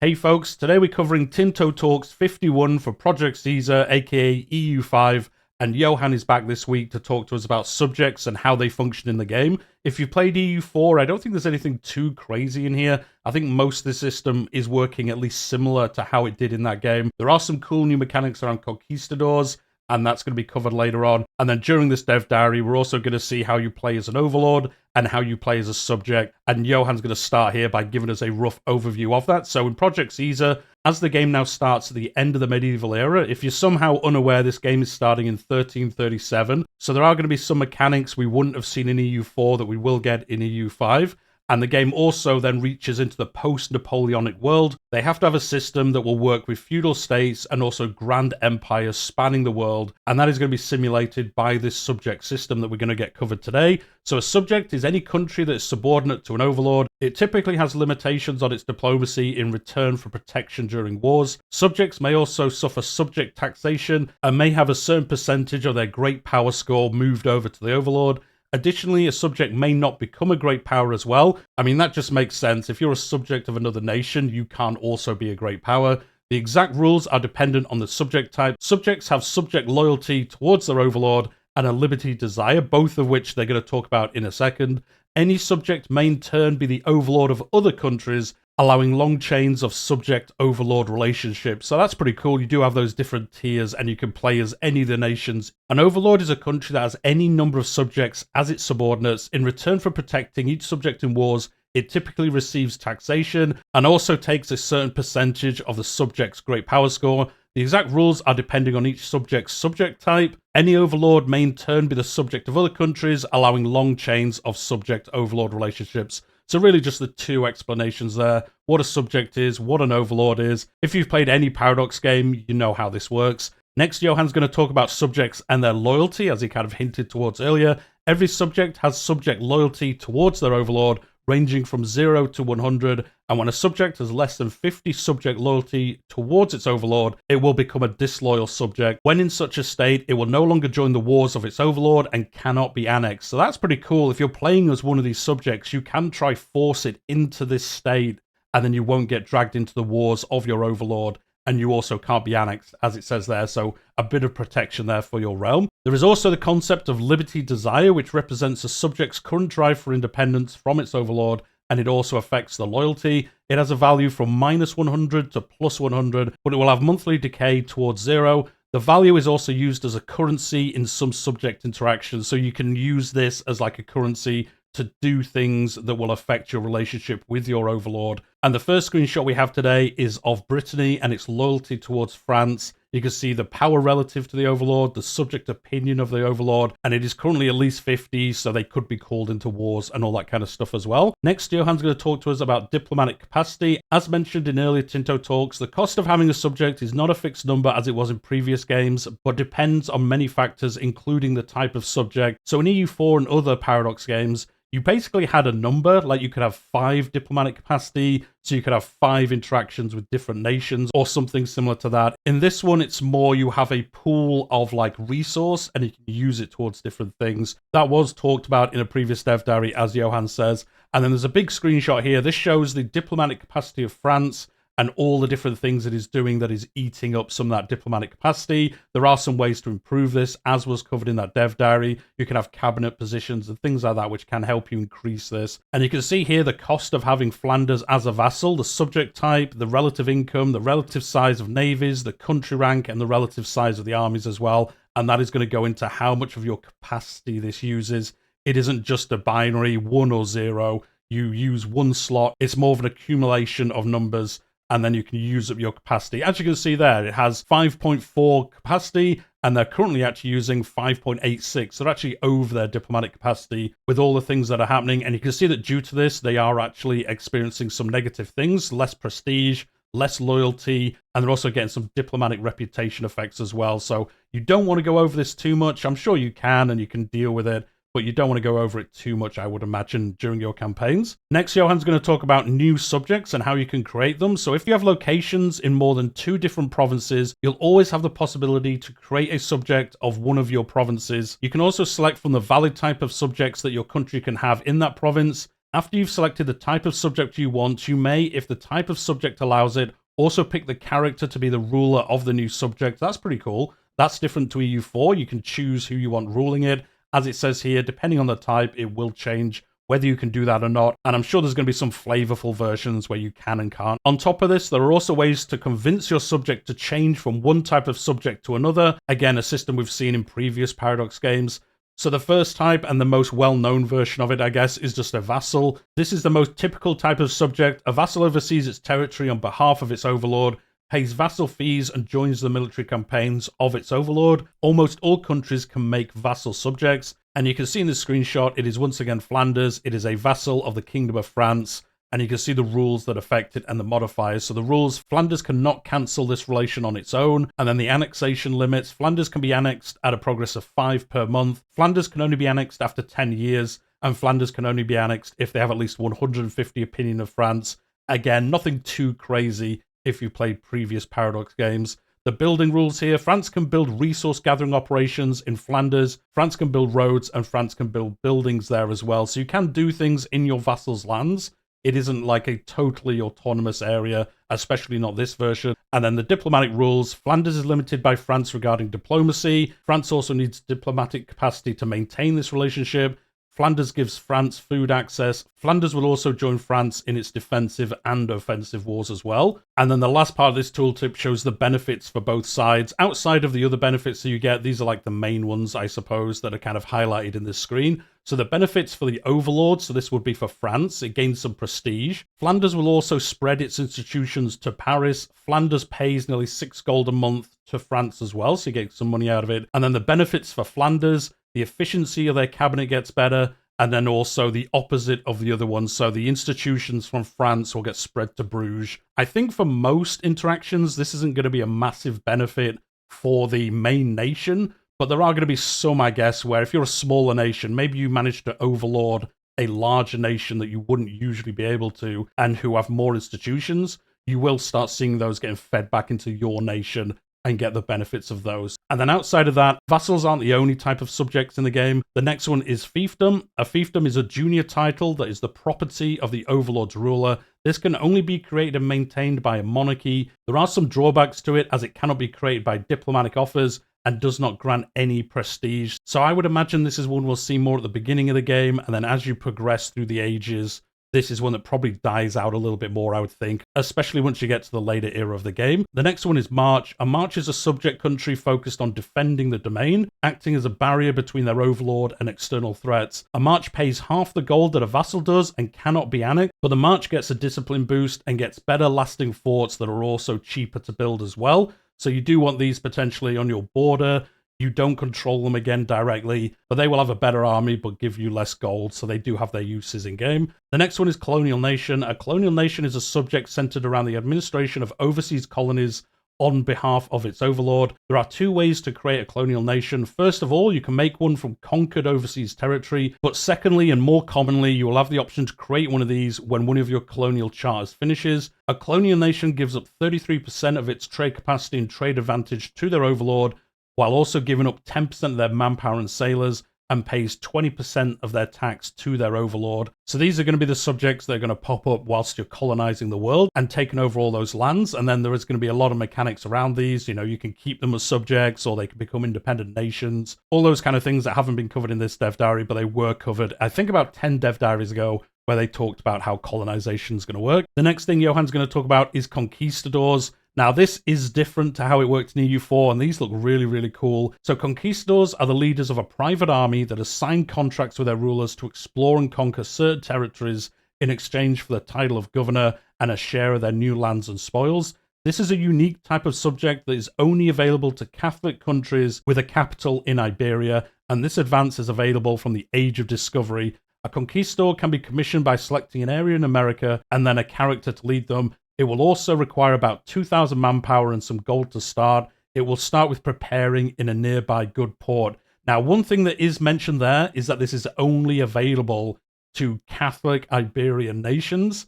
Hey folks, today we're covering Tinto Talks 51 for Project Caesar, aka EU5, and Johan is back this week to talk to us about subjects and how they function in the game. If you played EU4, I don't think there's anything too crazy in here. I think most of the system is working at least similar to how it did in that game. There are some cool new mechanics around Conquistadors, and that's going to be covered later on. And then during this dev diary, we're also going to see how you play as an overlord and how you play as a subject. And Johan's going to start here by giving us a rough overview of that. So in Project Caesar, as the game now starts at the end of the medieval era, if you're somehow unaware, this game is starting in 1337. So there are going to be some mechanics we wouldn't have seen in EU4 that we will get in EU5. And the game also then reaches into the post-Napoleonic world. They have to have a system that will work with feudal states and also grand empires spanning the world. And that is going to be simulated by this subject system that we're going to get covered today. So a subject is any country that is subordinate to an overlord. It typically has limitations on its diplomacy in return for protection during wars. Subjects may also suffer subject taxation and may have a certain percentage of their great power score moved over to the overlord. Additionally, a subject may not become a great power as well. I mean, that just makes sense. If you're a subject of another nation, you can't also be a great power. The exact rules are dependent on the subject type. Subjects have subject loyalty towards their overlord and a liberty desire, both of which they're going to talk about in a second. Any subject may in turn be the overlord of other countries, allowing long chains of subject-overlord relationships. So that's pretty cool. You do have those different tiers, and you can play as any of the nations. An overlord is a country that has any number of subjects as its subordinates. In return for protecting each subject in wars, it typically receives taxation and also takes a certain percentage of the subject's great power score. The exact rules are depending on each subject's subject type. Any overlord may in turn be the subject of other countries, allowing long chains of subject-overlord relationships. So really just the two explanations there. What a subject is, what an overlord is. If you've played any Paradox game, you know how this works. Next, Johan's going to talk about subjects and their loyalty, as he kind of hinted towards earlier. Every subject has subject loyalty towards their overlord, ranging from 0 to 100, and when a subject has less than 50 subject loyalty towards its overlord, it will become a disloyal subject. When in such a state, it will no longer join the wars of its overlord and cannot be annexed. So that's pretty cool. If you're playing as one of these subjects, you can try force it into this state, and then you won't get dragged into the wars of your overlord, and you also can't be annexed, as it says there, so a bit of protection there for your realm. There is also the concept of liberty desire, which represents a subject's current drive for independence from its overlord, and it also affects the loyalty. It has a value from minus 100 to plus 100, but it will have monthly decay towards 0. The value is also used as a currency in some subject interactions, so you can use this as like a currency to do things that will affect your relationship with your overlord. And the first screenshot we have today is of Brittany and its loyalty towards France. You can see the power relative to the overlord, the subject opinion of the overlord, and it is currently at least 50, so they could be called into wars and all that kind of stuff as well. Next, Johan's going to talk to us about diplomatic capacity. As mentioned in earlier Tinto Talks, the cost of having a subject is not a fixed number as it was in previous games, but depends on many factors, including the type of subject. So in EU4 and other Paradox games, you basically had a number, like you could have 5 diplomatic capacity, so you could have 5 interactions with different nations or something similar to that. In this one, it's more you have a pool of like resource and you can use it towards different things. That was talked about in a previous dev diary, as Johan says. And then there's a big screenshot here. This shows the diplomatic capacity of France and all the different things it is doing that is eating up some of that diplomatic capacity. There are some ways to improve this, as was covered in that dev diary. You can have cabinet positions and things like that, which can help you increase this. And you can see here the cost of having Flanders as a vassal, the subject type, the relative income, the relative size of navies, the country rank, and the relative size of the armies as well. And that is going to go into how much of your capacity this uses. It isn't just a binary 1 or 0. You use one slot. It's more of an accumulation of numbers, and then you can use up your capacity. As you can see there, it has 5.4 capacity, and they're currently actually using 5.86. So they're actually over their diplomatic capacity with all the things that are happening. And you can see that due to this, they are actually experiencing some negative things, less prestige, less loyalty, and they're also getting some diplomatic reputation effects as well. So you don't want to go over this too much. I'm sure you can, and you can deal with it, but you don't want to go over it too much, I would imagine, during your campaigns. Next, Johan's going to talk about new subjects and how you can create them. So if you have locations in more than 2 different provinces, you'll always have the possibility to create a subject of one of your provinces. You can also select from the valid type of subjects that your country can have in that province, After you've selected the type of subject you want, you may, if the type of subject allows it, also pick the character to be the ruler of the new subject. That's pretty cool. That's different to EU4. You can choose who you want ruling it. As it says here, depending on the type, it will change whether you can do that or not, and I'm sure there's going to be some flavorful versions where you can and can't. On top of this, there are also ways to convince your subject to change from one type of subject to another. Again, a system we've seen in previous Paradox games. So the first type, and the most well-known version of it, I guess, is just a vassal. This is the most typical type of subject. A vassal oversees its territory on behalf of its overlord, pays vassal fees, and joins the military campaigns of its overlord. Almost all countries can make vassal subjects, and you can see in this screenshot, it is once again Flanders. It is a vassal of the Kingdom of France, and you can see the rules that affect it and the modifiers. So the rules, Flanders cannot cancel this relation on its own, and then the annexation limits. Flanders can be annexed at a progress of 5 per month. Flanders can only be annexed after 10 years, and Flanders can only be annexed if they have at least 150 opinion of France. Again, nothing too crazy if you played previous Paradox games. The building rules here, France can build resource gathering operations in Flanders, France can build roads, and France can build buildings there as well. So you can do things in your vassals' lands. It isn't like a totally autonomous area, especially not this version. And then the diplomatic rules, Flanders is limited by France regarding diplomacy. France also needs diplomatic capacity to maintain this relationship. Flanders gives France food access. Flanders will also join France in its defensive and offensive wars as well. And then the last part of this tooltip shows the benefits for both sides. Outside of the other benefits that you get, these are like the main ones, I suppose, that are kind of highlighted in this screen. So the benefits for the overlord, so this would be for France, it gains some prestige. Flanders will also spread its institutions to Paris. Flanders pays nearly 6 gold a month to France as well, so you get some money out of it. And then the benefits for Flanders, the efficiency of their cabinet gets better, and then also the opposite of the other ones. So the institutions from France will get spread to Bruges. I think for most interactions, this isn't going to be a massive benefit for the main nation, but there are going to be some, I guess, where if you're a smaller nation, maybe you manage to overlord a larger nation that you wouldn't usually be able to, and who have more institutions, you will start seeing those getting fed back into your nation and get the benefits of those. And then outside of that, vassals aren't the only type of subjects in the game. The next one is fiefdom. A fiefdom is a junior title that is the property of the overlord's ruler. This can only be created and maintained by a monarchy. There are some drawbacks to it, as it cannot be created by diplomatic offers and does not grant any prestige. So I would imagine this is one we'll see more at the beginning of the game, and then as you progress through the ages, this is one that probably dies out a little bit more, I would think, especially once you get to the later era of the game. The next one is March. A March is a subject country focused on defending the domain, acting as a barrier between their overlord and external threats. A March pays half the gold that a vassal does and cannot be annexed, but the March gets a discipline boost and gets better lasting forts that are also cheaper to build as well. So you do want these potentially on your border. You don't control them again directly, but they will have a better army but give you less gold, so they do have their uses in game. The next one is Colonial Nation. A colonial nation is a subject centered around the administration of overseas colonies on behalf of its overlord. There are 2 ways to create a colonial nation. First of all, you can make one from conquered overseas territory, but secondly and more commonly, you will have the option to create one of these when one of your colonial charters finishes. A colonial nation gives up 33% of its trade capacity and trade advantage to their overlord, while also giving up 10% of their manpower and sailors, and pays 20% of their tax to their overlord. So these are going to be the subjects that are going to pop up whilst you're colonizing the world and taking over all those lands. And then there is going to be a lot of mechanics around these. You know, you can keep them as subjects, or they can become independent nations. All those kind of things that haven't been covered in this dev diary, but they were covered, I think, about 10 dev diaries ago, where they talked about how colonization is going to work. The next thing Johan's going to talk about is Conquistadors. Now, this is different to how it worked in EU4, and these look really, really cool. So Conquistadors are the leaders of a private army that has signed contracts with their rulers to explore and conquer certain territories in exchange for the title of governor and a share of their new lands and spoils. This is a unique type of subject that is only available to Catholic countries with a capital in Iberia, and this advance is available from the Age of Discovery. A conquistador can be commissioned by selecting an area in America and then a character to lead them. It will also require about 2,000 manpower and some gold to start. It will start with preparing in a nearby good port. Now, one thing that is mentioned there is that this is only available to Catholic Iberian nations.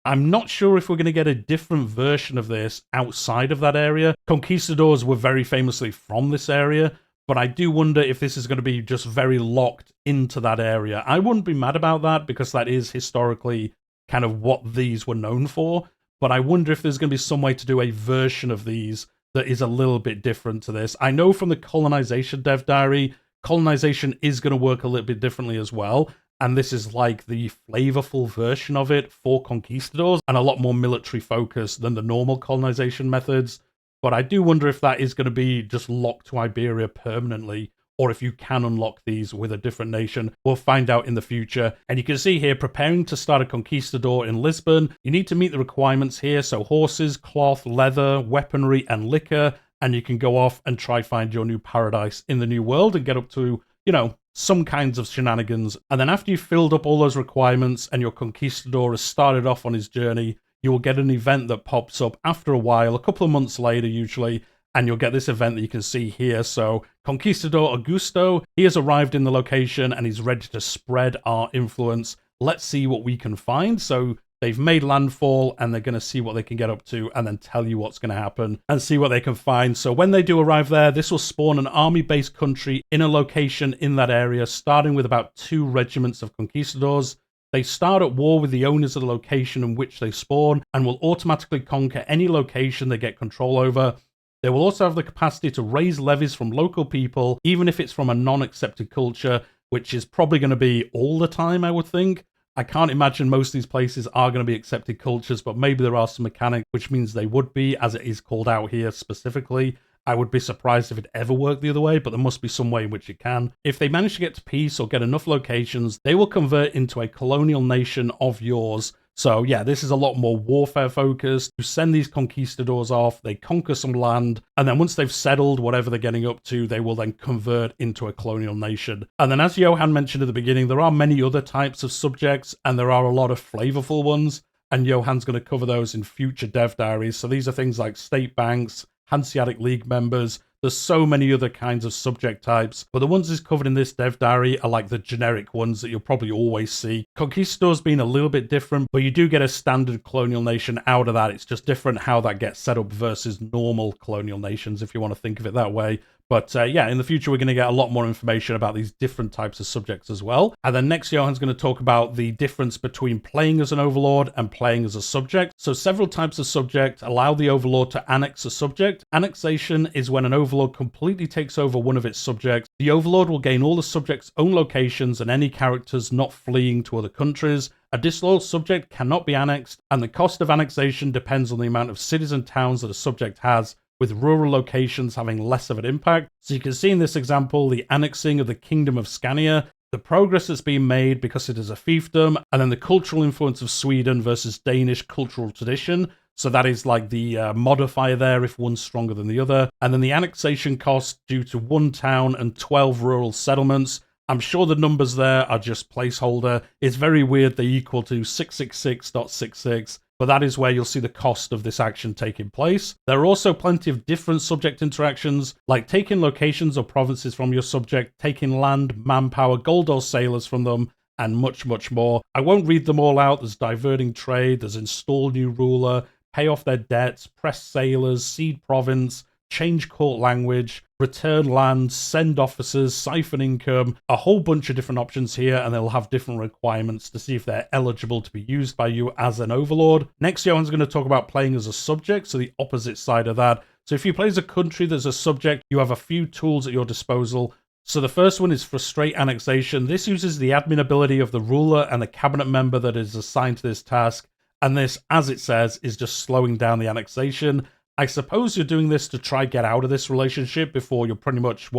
I'm not sure if we're going to get a different version of this outside of that area. Conquistadors were very famously from this area, but I do wonder if this is going to be just very locked into that area. I wouldn't be mad about that because that is historically kind of what these were known for, but I wonder if there's going to be some way to do a version of these that is a little bit different to this. I know from the colonization dev diary, colonization is going to work a little bit differently as well, and this is like the flavorful version of it for Conquistadors and a lot more military focused than the normal colonization methods. But I do wonder if that is going to be just locked to Iberia permanently, or if you can unlock these with a different nation. We'll find out in the future. And you can see here, preparing to start a conquistador in Lisbon, you need to meet the requirements here. So horses, cloth, leather, weaponry, and liquor. And you can go off and try find your new paradise in the new world and get up to, you know, some kinds of shenanigans. And then after you've filled up all those requirements and your conquistador has started off on his journey, you will get an event that pops up after a while, a couple of months later usually, and you'll get this event that you can see here. So Conquistador Augusto, he has arrived in the location and he's ready to spread our influence. Let's see what we can find. So they've made landfall and they're going to see what they can get up to and then tell you what's going to happen and see what they can find. So when they do arrive there, this will spawn an army-based country in a location in that area, starting with about 2 regiments of conquistadors. They start at war with the owners of the location in which they spawn and will automatically conquer any location they get control over. They will also have the capacity to raise levies from local people, even if it's from a non-accepted culture, which is probably going to be all the time, I would think. I can't imagine most of these places are going to be accepted cultures, but maybe there are some mechanics, which means they would be, as it is called out here specifically. I would be surprised if it ever worked the other way, but there must be some way in which it can. If they manage to get to peace or get enough locations, they will convert into a colonial nation of yours. So yeah, this is a lot more warfare focused. You send these conquistadors off, they conquer some land, and then once they've settled whatever they're getting up to, they will then convert into a colonial nation. And then as Johan mentioned at the beginning, there are many other types of subjects, and there are a lot of flavorful ones, and Johan's going to cover those in future dev diaries. So these are things like state banks, Hanseatic League members. There's so many other kinds of subject types, but the ones that's covered in this dev diary are like the generic ones that you'll probably always see. Conquistadors being a little bit different, but you do get a standard colonial nation out of that. It's just different how that gets set up versus normal colonial nations, if you want to think of it that way. But yeah, in the future, we're going to get a lot more information about these different types of subjects as well. And then next, Johan's going to talk about the difference between playing as an overlord and playing as a subject. So several types of subject allow the overlord to annex a subject. Annexation is when an overlord completely takes over one of its subjects. The overlord will gain all the subject's own locations and any characters not fleeing to other countries. A disloyal subject cannot be annexed, and the cost of annexation depends on the amount of cities and towns that a subject has, with rural locations having less of an impact. So you can see in this example, the annexing of the Kingdom of Scania, the progress that's been made because it is a fiefdom, and then the cultural influence of Sweden versus Danish cultural tradition. So that is like the modifier there if one's stronger than the other. And then the annexation cost due to 1 town and 12 rural settlements. I'm sure the numbers there are just placeholder. It's very weird they equal to 666.66. But that is where you'll see the cost of this action taking place. There are also plenty of different subject interactions, like taking locations or provinces from your subject, taking land, manpower, gold or sailors from them, and much, much more. I won't read them all out. There's diverting trade, there's install new ruler, pay off their debts, press sailors, cede province, change court language, return land, send officers, siphon income, a whole bunch of different options here, and they'll have different requirements to see if they're eligible to be used by you as an overlord. Next, Johan's going to talk about playing as a subject, so the opposite side of that. So if you play as a country that's a subject, you have a few tools at your disposal. So the first one is frustrate annexation. This uses the admin ability of the ruler and the cabinet member that is assigned to this task, and this, as it says, is just slowing down the annexation. I suppose you're doing this to try get out of this relationship before you're pretty much,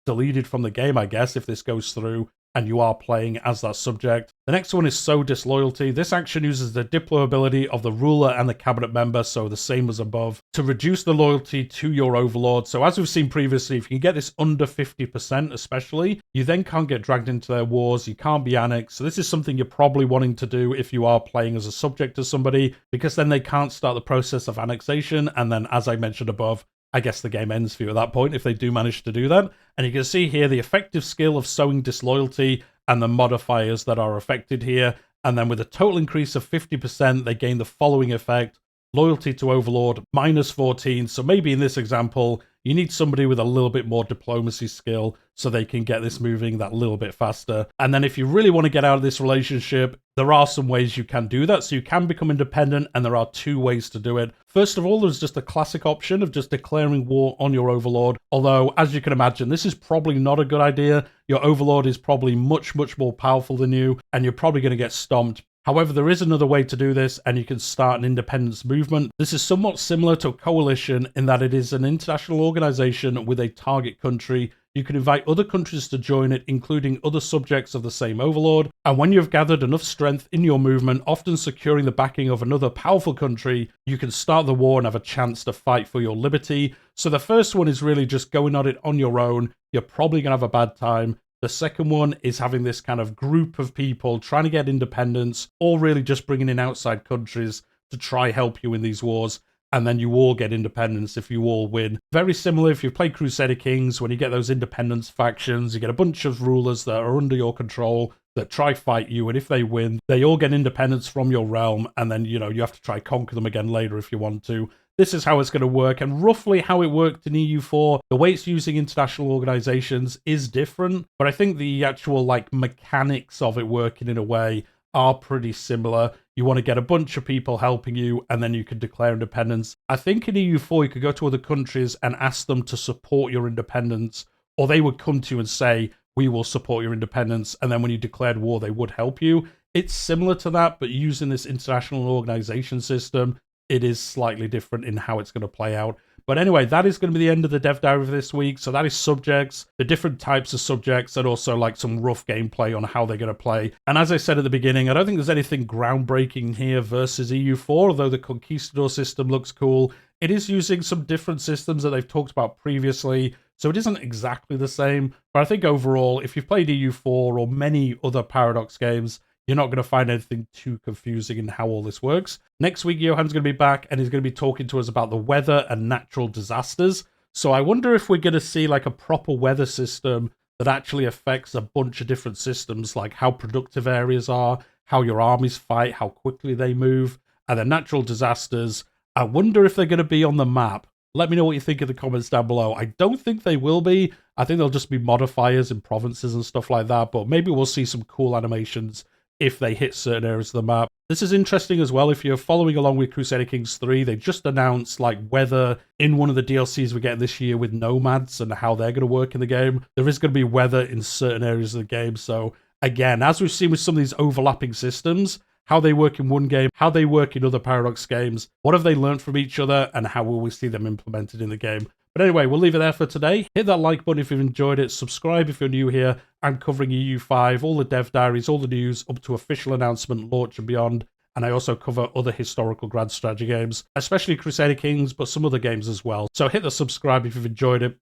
deleted from the game, I guess, if this goes through and you are playing as that subject. The next one is sow disloyalty. This action uses the diplo ability of the ruler and the cabinet member, so the same as above, to reduce the loyalty to your overlord. So as we've seen previously, if you can get this under 50% especially, you then can't get dragged into their wars, you can't be annexed. So this is something you're probably wanting to do if you are playing as a subject to somebody, because then they can't start the process of annexation, and then as I mentioned above, I guess the game ends for you at that point if they do manage to do that. And you can see here the effective skill of sowing disloyalty and the modifiers that are affected here. And then with a total increase of 50%, they gain the following effect. Loyalty to Overlord, -14. So maybe in this example, You need somebody with a little bit more diplomacy skill so they can get this moving that little bit faster. And then if you really want to get out of this relationship, there are some ways you can do that. So you can become independent, and there are 2 ways to do it. First of all, there's just a classic option of just declaring war on your overlord. Although, as you can imagine, this is probably not a good idea. Your overlord is probably much, much more powerful than you, and you're probably going to get stomped. However, there is another way to do this, and you can start an independence movement. This is somewhat similar to a coalition in that it is an international organization with a target country. You can invite other countries to join it, including other subjects of the same overlord. And when you've gathered enough strength in your movement, often securing the backing of another powerful country, you can start the war and have a chance to fight for your liberty. So the first one is really just going at it on your own. You're probably going to have a bad time. The second one is having this kind of group of people trying to get independence, or really just bringing in outside countries to try help you in these wars. And then you all get independence if you all win. Very similar if you've played Crusader Kings, when you get those independence factions, you get a bunch of rulers that are under your control that try fight you, and if they win, they all get independence from your realm, and then, you have to try conquer them again later if you want to. This is how it's going to work, and roughly how it worked in EU4. The way it's using international organizations is different, but I think the actual mechanics of it working in a way are pretty similar. You want to get a bunch of people helping you, and then you can declare independence. I think in EU4 you could go to other countries and ask them to support your independence, or they would come to you and say, we will support your independence, and then when you declared war, they would help you. It's similar to that, but using this international organization system, it is slightly different in how it's going to play out. But anyway, that is going to be the end of the dev diary for this week. So that is subjects, the different types of subjects, and also some rough gameplay on how they're going to play. And as I said at the beginning, I don't think there's anything groundbreaking here versus EU4, although the Conquistador system looks cool. It is using some different systems that they've talked about previously, so it isn't exactly the same. But I think overall, if you've played EU4 or many other Paradox games, you're not going to find anything too confusing in how all this works. Next week, Johan's going to be back, and he's going to be talking to us about the weather and natural disasters. So I wonder if we're going to see a proper weather system that actually affects a bunch of different systems, like how productive areas are, how your armies fight, how quickly they move, and the natural disasters. I wonder if they're going to be on the map. Let me know what you think in the comments down below. I don't think they will be. I think they'll just be modifiers in provinces and stuff like that, but maybe we'll see some cool animations if they hit certain areas of the map. This is interesting as well. If you're following along with Crusader Kings 3, they just announced weather in one of the DLCs we're getting this year with nomads and how they're going to work in the game. There is going to be weather in certain areas of the game. So again, as we've seen with some of these overlapping systems, how they work in one game, how they work in other Paradox games, what have they learned from each other, and how will we see them implemented in the game. But anyway, we'll leave it there for today. Hit that like button if you've enjoyed it. Subscribe if you're new here. I'm covering EU5, all the dev diaries, all the news, up to official announcement, launch and beyond. And I also cover other historical grand strategy games, especially Crusader Kings, but some other games as well. So hit the subscribe if you've enjoyed it.